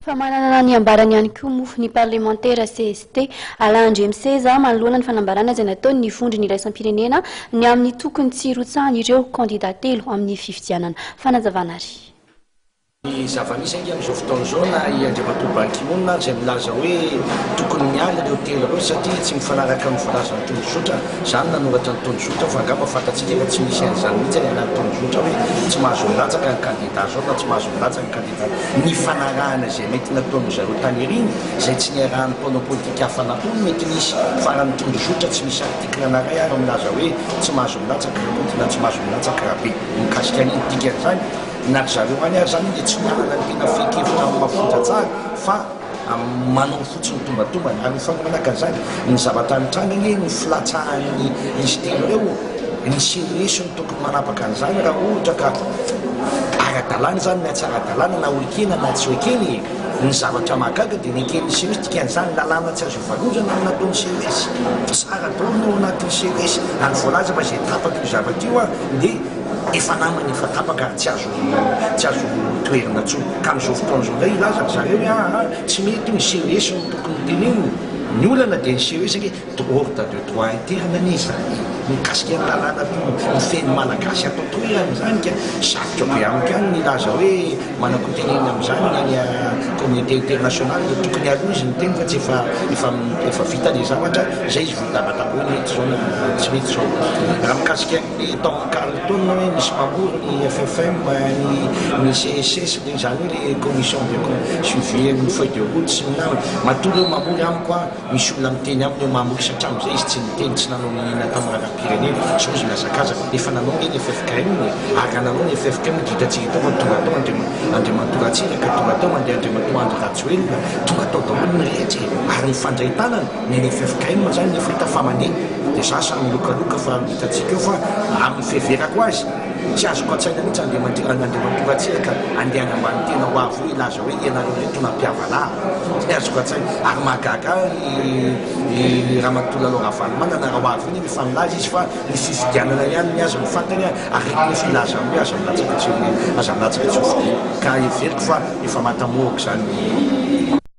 Manana ny ambarany ihany koa mofony parlemantera CST Alain Andriamiseza manoloana ny fanambarana izay nataony ny vondrona iraisam-pirenena ny amin'ny tokony tsy hirotsahan'ny ireo kandida telo amin'ny fifidianana. Fanazavana ary. Ny zava-misy ange amin'izao fotoana izao na andriamatoa izay milaza hoe tokony miala ireo telo ireo satria tsy mifanaraka amin'ny voalazana ny tondrozotra, izany nanoratra ny tondrozotra fa angamba fantatsika fa tsy misy an'izany mihitsy ny anaty tondrozotra hoe tsy mahazo milatsaka ny kandida zao na tsy mahazo milatsaka ny kandida. Ny fanarahana izay mety nataony zareo tany eriny izay tsy niarahan'ny mpanao politika hafa an'akory mety misy farany tondrozotra tsy misy artikla anaray ary milaza hoe tsy mahazo milatsaka na tsy mahazo milatsaka rahabe mikasika an'iny dikan'izany na zareo any ary zany dia tsy miarana ny tena fekevitra amin'ny mafonja tsara fa manao fotsiny tombatombana ary mifanaraka an'izany ny zavatra mitrangany ny filatsahan'ny izy telo ireo ny seriesy ny tokony manapaka an'izany raha ohatra ka ara-dalàna zany na tsy ara-dalàna na hoekena na tsy hoekeny ny zavatra mahagaga dia ny eken'ny seriesy dikan'izany lalàna tsy azo ivarozana nataony seriesy tsara taona ao anatin'ny seriesy ary voalaza fa izay tapaka io zavatra io a dia efa namany efa tapaka tsy azo toerina tsony ka amin'izao fotoana izao ndray ilaza zareo hoe tsy mety ny seriesy no tokony teneny ny olana dia ny seriesy ake ordre de droit interne izany mikasika ny lalàna mifeny malagasy atao toerana zany ka sarotra be amiko any nilaza hoe manako teneny amin'izany ny communauté internationale dia tokony aloha izy ny teny fa tsy efa vita le zavatra zay izy vodabatako hoe mety zao tsy mety zao raha mikasika ny taona hoe misy mamory ny FFM ny CSS zany hoe le commission de suivi ny feuille de route sy ny namany matory eo mamory amiko a misy olona miteny aminy eo mamory satria am'izay izy tsy niteny tsy nanao ny nataon'ny so izy miazakazaka efa nanao ny FFKM ary nanao ny FFKM ditatsika tao tonga tao andriamatoa Ratsiraka tonga tao mandeha andriamatoa Andry Rajoelina tonga tao daholo ny rehetra ary ny fandray tanana ny FFKM zany ny fita famanena dia sasa milokaloka fa hitatsika eo fa amin'ny feverako azy tsy azoko an-tsaina mihitsy andriamatoa Ratsiraka andeha ambany tena ho avy ilaza hoe ianareo reto nampiavalahy tsy azoko an-tsaina ary mahagaga ramatoa Lavalomanana na raha ho avy iny efa milaza izy fa ny fifidianana ihany ny azo mifantany ary ny filaza hoe aza milatsaka tsy ka everiko fa efa matamoriko zany